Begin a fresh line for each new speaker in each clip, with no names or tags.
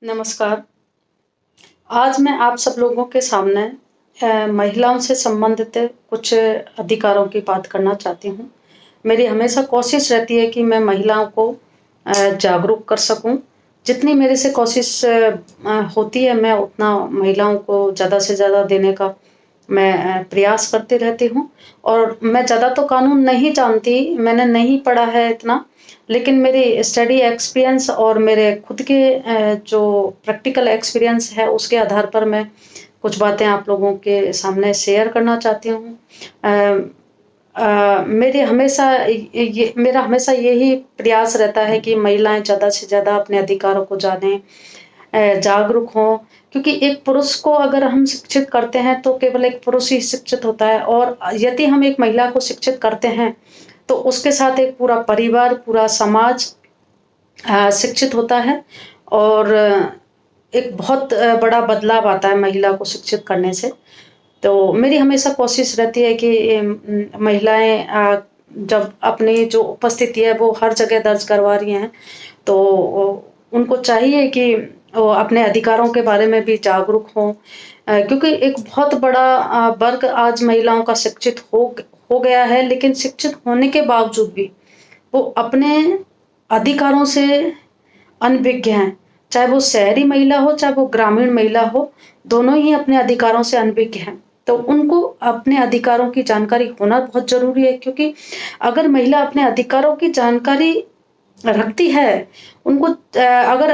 नमस्कार। आज मैं आप सब लोगों के सामने महिलाओं से संबंधित कुछ अधिकारों की बात करना चाहती हूँ। मेरी हमेशा कोशिश रहती है कि मैं महिलाओं को जागरूक कर सकूँ। जितनी मेरे से कोशिश होती है मैं उतना महिलाओं को ज़्यादा से ज़्यादा देने का मैं प्रयास करती रहती हूँ। और मैं ज़्यादा तो कानून नहीं जानती, मैंने नहीं पढ़ा है इतना, लेकिन मेरी स्टडी एक्सपीरियंस और मेरे खुद के जो प्रैक्टिकल एक्सपीरियंस है उसके आधार पर मैं कुछ बातें आप लोगों के सामने शेयर करना चाहती हूँ। मेरा हमेशा यही प्रयास रहता है कि महिलाएं ज़्यादा से ज़्यादा अपने अधिकारों को जानें, जागरूक हों, क्योंकि एक पुरुष को अगर हम शिक्षित करते हैं तो केवल एक पुरुष ही शिक्षित होता है, और यदि हम एक महिला को शिक्षित करते हैं तो उसके साथ एक पूरा परिवार, पूरा समाज शिक्षित होता है। और एक बहुत बड़ा बदलाव आता है महिला को शिक्षित करने से। तो मेरी हमेशा कोशिश रहती है कि महिलाएं जब अपनी जो उपस्थिति है वो हर जगह दर्ज करवा रही हैं, तो उनको चाहिए कि वो अपने अधिकारों के बारे में भी जागरूक हों। क्योंकि एक बहुत बड़ा वर्ग आज महिलाओं का शिक्षित हो गया है, लेकिन शिक्षित होने के बावजूद भी वो अपने अधिकारों से अनभिज्ञ हैं। चाहे वो शहरी महिला हो, चाहे वो ग्रामीण महिला हो, दोनों ही अपने अधिकारों से अनभिज्ञ हैं। तो उनको अपने अधिकारों की जानकारी होना बहुत ज़रूरी है, क्योंकि अगर महिला अपने अधिकारों की जानकारी रखती है, उनको अगर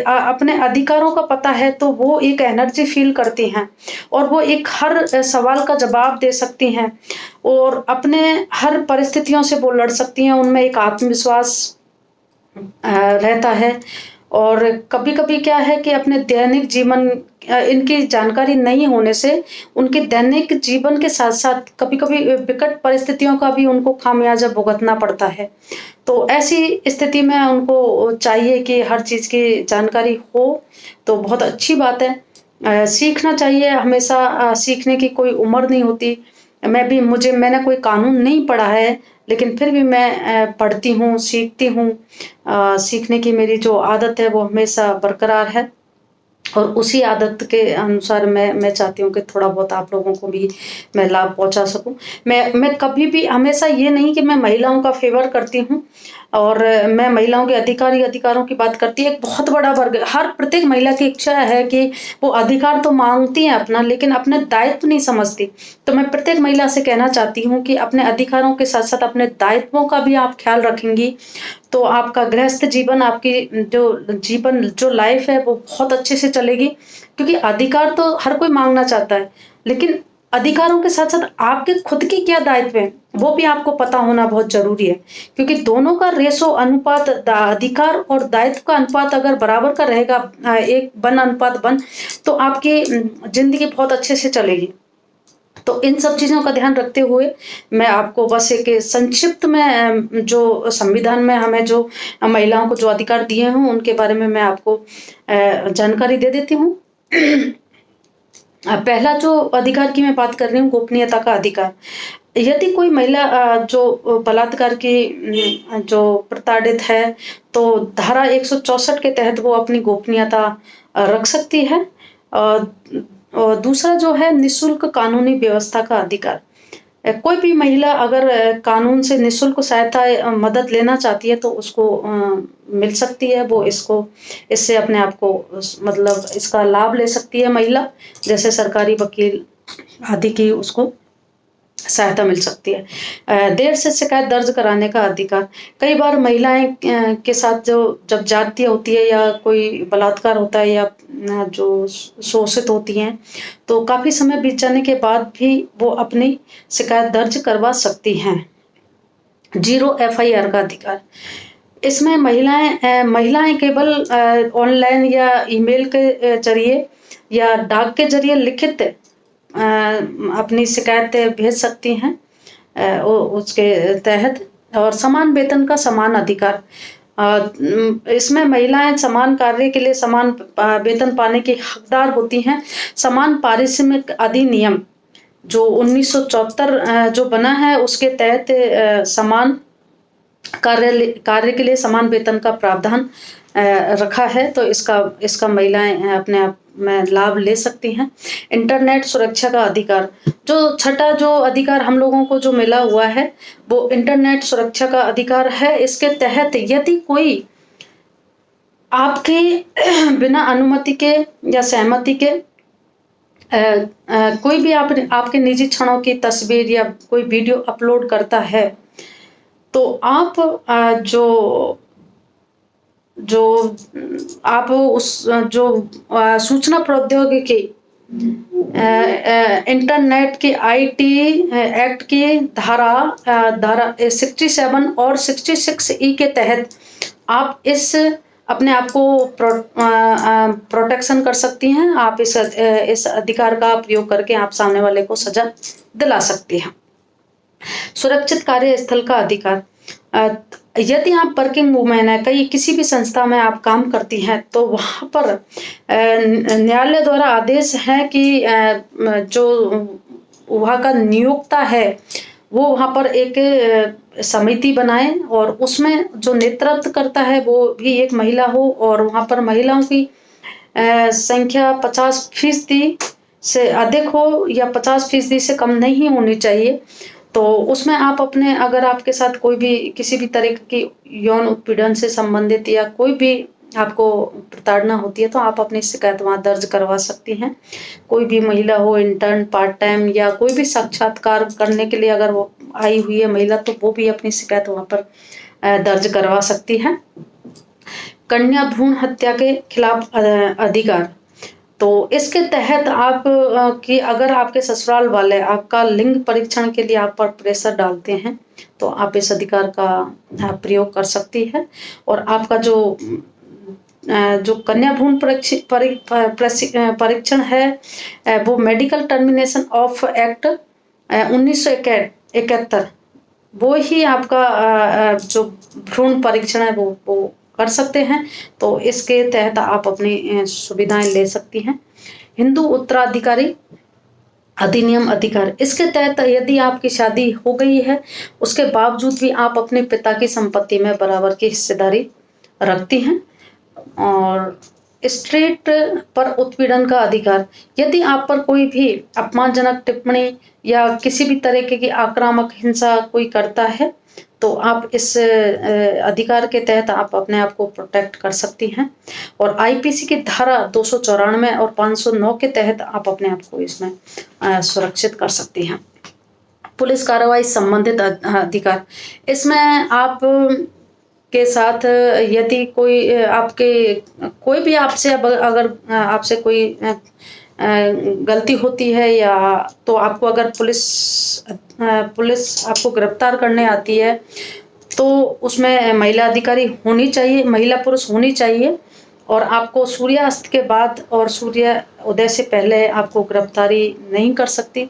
अपने अधिकारों का पता है तो वो एक एनर्जी फ़ील करती हैं और वो एक हर सवाल का जवाब दे सकती हैं और अपने हर परिस्थितियों से वो लड़ सकती हैं। उनमें एक आत्मविश्वास रहता है। और कभी-कभी क्या है कि अपने दैनिक जीवन इनकी जानकारी नहीं होने से उनके दैनिक जीवन के साथ-साथ कभी-कभी विकट परिस्थितियों का भी उनको खामियाज़ा भुगतना पड़ता है। तो ऐसी स्थिति में उनको चाहिए कि हर चीज़ की जानकारी हो, तो बहुत अच्छी बात है। सीखना चाहिए हमेशा, सीखने की कोई उम्र नहीं होती। मैंने कोई कानून नहीं पढ़ा है, लेकिन फिर भी मैं पढ़ती हूँ, सीखती हूँ। सीखने की मेरी जो आदत है वो हमेशा बरकरार है, और उसी आदत के अनुसार मैं चाहती हूँ कि थोड़ा बहुत आप लोगों को भी मैं लाभ पहुँचा सकूँ। मैं कभी भी हमेशा ये नहीं कि मैं महिलाओं का फ़ेवर करती हूँ और मैं महिलाओं के अधिकारों की बात करती है। एक बहुत बड़ा वर्ग, हर प्रत्येक महिला की इच्छा है कि वो अधिकार तो माँगती हैं अपना, लेकिन अपने दायित्व नहीं समझती। तो मैं प्रत्येक महिला से कहना चाहती हूँ कि अपने अधिकारों के साथ-साथ अपने दायित्वों का भी आप ख़्याल रखेंगी, तो आपका गृहस्थ जीवन, आपकी जो लाइफ है वो बहुत अच्छे से चलेगी। क्योंकि अधिकार तो हर कोई माँगना चाहता है, लेकिन अधिकारों के साथ-साथ आपके खुद के क्या दायित्व हैं, वो भी आपको पता होना बहुत ज़रूरी है। क्योंकि दोनों का रेशो अनुपात, अधिकार और दायित्व का अनुपात अगर बराबर का रहेगा, 1:1, तो आपकी ज़िंदगी बहुत अच्छे से चलेगी। तो इन सब चीज़ों का ध्यान रखते हुए मैं आपको बस एक संक्षिप्त में जो संविधान में हमें जो महिलाओं को जो अधिकार दिए हों उनके बारे में मैं आपको जानकारी दे देती हूँ। पहला जो अधिकार की मैं बात कर रही हूँ, गोपनीयता का अधिकार। यदि कोई महिला जो बलात्कार की जो प्रताड़ित है, तो धारा 164 के तहत वो अपनी गोपनीयता रख सकती है। अ, और दूसरा जो है निःशुल्क कानूनी व्यवस्था का अधिकार। कोई भी महिला अगर कानून से निःशुल्क सहायता मदद लेना चाहती है तो उसको मिल सकती है। वो इससे अपने आप को मतलब इसका लाभ ले सकती है महिला। जैसे सरकारी वकील आदि की उसको सहायता मिल सकती है। देर से शिकायत दर्ज कराने का अधिकार। कई बार महिलाएँ के साथ जब ज़्यादती होती है या कोई बलात्कार होता है या जो शोषित होती हैं, तो काफ़ी समय बीत जाने के बाद भी वो अपनी शिकायत दर्ज करवा सकती हैं। 0 एफआईआर का अधिकार। इसमें महिलाएँ केवल ऑनलाइन या ईमेल के ज़रिए या डाक के ज़रिए लिखित अपनी शिकायतें भेज सकती हैं उसके तहत। और समान वेतन का समान अधिकार। इसमें महिलाएँ समान कार्य के लिए समान वेतन पाने की हकदार होती हैं। समान पारिश्रमिक अधिनियम जो 1974 जो बना है उसके तहत समान कार्य के लिए समान वेतन का प्रावधान रखा है, तो इसका महिलाएं अपने आप में लाभ ले सकती हैं। इंटरनेट सुरक्षा का अधिकार, जो छठा जो अधिकार हम लोगों को जो मिला हुआ है वो इंटरनेट सुरक्षा का अधिकार है। इसके तहत यदि कोई आपके बिना अनुमति के या सहमति के कोई भी आपके निजी क्षणों की तस्वीर या कोई वीडियो अपलोड करता है, तो आप जो आप उस जो सूचना प्रौद्योगिकी इंटरनेट की आईटी एक्ट की धारा 67 और 66E के तहत आप अपने आप को प्रोटेक्शन कर सकती हैं। आप इस अधिकार का प्रयोग करके आप सामने वाले को सजा दिला सकती हैं। सुरक्षित कार्यस्थल का अधिकार, यदि आप वर्किंग वुमेन है, किसी भी संस्था में आप काम करती हैं, तो वहाँ पर न्यायालय द्वारा आदेश है कि जो वहाँ का नियोक्ता है वो वहाँ पर एक समिति बनाए और उसमें जो नेतृत्व करता है वो भी एक महिला हो, और वहाँ पर महिलाओं की संख्या 50% से अधिक हो या 50% से कम नहीं होनी चाहिए। तो उसमें आप अपने, अगर आपके साथ कोई भी किसी भी तरह की यौन उत्पीड़न से संबंधित या कोई भी आपको प्रताड़ना होती है, तो आप अपनी शिकायत वहाँ दर्ज करवा सकती हैं। कोई भी महिला हो, इंटर्न, पार्ट टाइम या कोई भी साक्षात्कार करने के लिए अगर वो आई हुई है महिला, तो वो भी अपनी शिकायत वहाँ पर दर्ज करवा सकती है। कन्या भ्रूण हत्या के खिलाफ अधिकार, तो इसके तहत आप कि अगर आपके ससुराल वाले आपका लिंग परीक्षण के लिए आप पर प्रेशर डालते हैं, तो आप इस अधिकार का प्रयोग कर सकती है। और आपका जो कन्या भ्रूण परीक्षण है वो मेडिकल टर्मिनेशन ऑफ एक्ट 1971, वो ही आपका जो भ्रूण परीक्षण है वो कर सकते हैं। तो इसके तहत आप अपनी सुविधाएं ले सकती हैं। हिंदू उत्तराधिकारी अधिनियम अधिकार, इसके तहत यदि आपकी शादी हो गई है उसके बावजूद भी आप अपने पिता की संपत्ति में बराबर की हिस्सेदारी रखती हैं। और स्ट्रीट पर उत्पीड़न का अधिकार, यदि आप पर कोई भी अपमानजनक टिप्पणी या किसी भी तरीके की आक्रामक हिंसा कोई करता है, तो आप इस अधिकार के तहत आप अपने आप को प्रोटेक्ट कर सकती हैं। और आईपीसी की धारा 294 और 509 के तहत आप अपने आप को इसमें सुरक्षित कर सकती हैं। पुलिस कार्रवाई संबंधित अधिकार, इसमें आप के साथ यदि कोई भी आपसे अगर आपसे कोई गलती होती है, या तो आपको अगर पुलिस आपको गिरफ्तार करने आती है, तो उसमें महिला अधिकारी होनी चाहिए, महिला पुरुष होनी चाहिए। और आपको सूर्यास्त के बाद और सूर्य उदय से पहले आपको गिरफ्तारी नहीं कर सकती।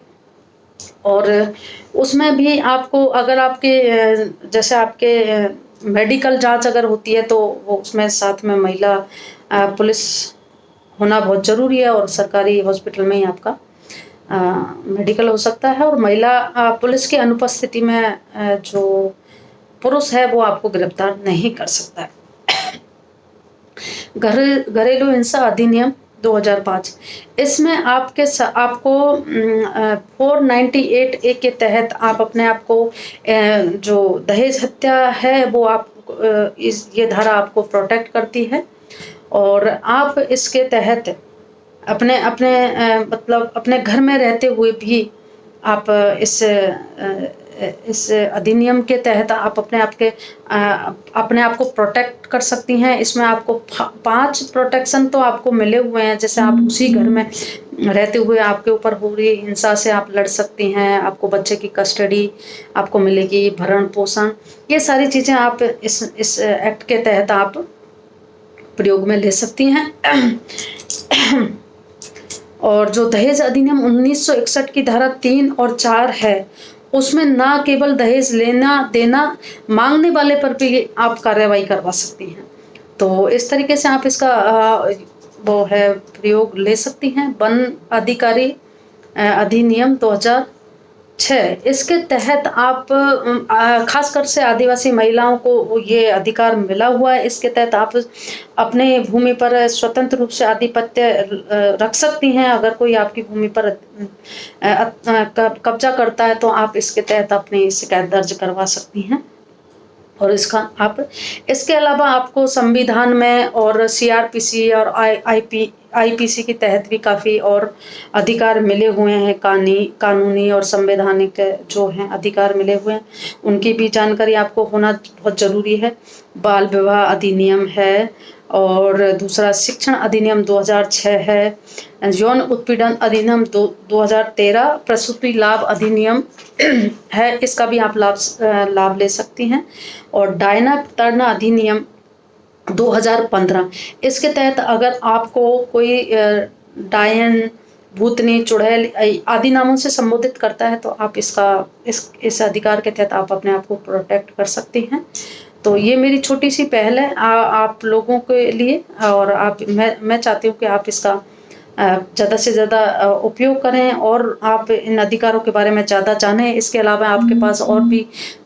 और उसमें भी आपको अगर आपके जैसे आपके मेडिकल जांच अगर होती है, तो वो उसमें साथ में महिला पुलिस होना बहुत ज़रूरी है। और सरकारी हॉस्पिटल में ही आपका मेडिकल हो सकता है। और महिला पुलिस की अनुपस्थिति में जो पुरुष है वो आपको गिरफ्तार नहीं कर सकता है। घरेलू हिंसा अधिनियम 2005, इसमें आपको 498A के तहत आप अपने आप को जो दहेज हत्या है वो ये धारा आपको प्रोटेक्ट करती है। और आप इसके तहत अपने मतलब अपने घर में रहते हुए भी आप इस अधिनियम के तहत आप अपने आप को प्रोटेक्ट कर सकती हैं। इसमें आपको 5 प्रोटेक्शन तो आपको मिले हुए हैं। जैसे आप उसी घर में रहते हुए आपके ऊपर हो रही हिंसा से आप लड़ सकती हैं, आपको बच्चे की कस्टडी आपको मिलेगी, भरण पोषण, ये सारी चीज़ें आप इस एक्ट के तहत आप प्रयोग में ले सकती हैं। और जो दहेज अधिनियम 1961 की धारा 3 और 4 है, उसमें ना केवल दहेज लेना देना मांगने वाले पर भी आप कार्रवाई करवा सकती हैं। तो इस तरीके से आप इसका वो है प्रयोग ले सकती हैं। वन अधिकारी अधिनियम 6 इसके तहत आप खासकर से आदिवासी महिलाओं को ये अधिकार मिला हुआ है। इसके तहत आप अपने भूमि पर स्वतंत्र रूप से आधिपत्य रख सकती हैं। अगर कोई आपकी भूमि पर कब्जा करता है तो आप इसके तहत अपनी शिकायत दर्ज करवा सकती हैं। और इसके अलावा आपको संविधान में और सीआरपीसी और आईपीसी के तहत भी काफ़ी और अधिकार मिले हुए हैं। कानूनी और संवैधानिक जो हैं अधिकार मिले हुए हैं, उनकी भी जानकारी आपको होना बहुत ज़रूरी है। बाल विवाह अधिनियम है, और दूसरा शिक्षण अधिनियम 2006 है, यौन उत्पीड़न अधिनियम 2013, प्रसूति लाभ अधिनियम है, इसका भी आप लाभ ले सकती हैं। और डायना प्रताड़ना अधिनियम 2015, इसके तहत अगर आपको कोई डायन, भूतनी, चुड़ैल आदि नामों से संबोधित करता है तो आप इस अधिकार के तहत आप अपने आप को प्रोटेक्ट कर सकती हैं। तो ये मेरी छोटी सी पहल है आप लोगों के लिए, और मैं चाहती हूँ कि आप इसका ज़्यादा से ज़्यादा उपयोग करें और आप इन अधिकारों के बारे में ज़्यादा जानें। इसके अलावा आपके पास और भी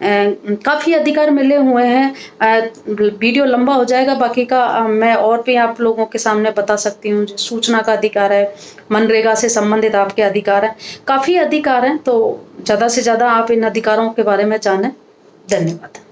काफ़ी अधिकार मिले हुए हैं। वीडियो लंबा हो जाएगा, बाकी का मैं और भी आप लोगों के सामने बता सकती हूँ। सूचना का अधिकार है, मनरेगा से संबंधित आपके अधिकार हैं, काफ़ी अधिकार हैं। तो ज़्यादा से ज़्यादा आप इन अधिकारों के बारे में जानें। धन्यवाद।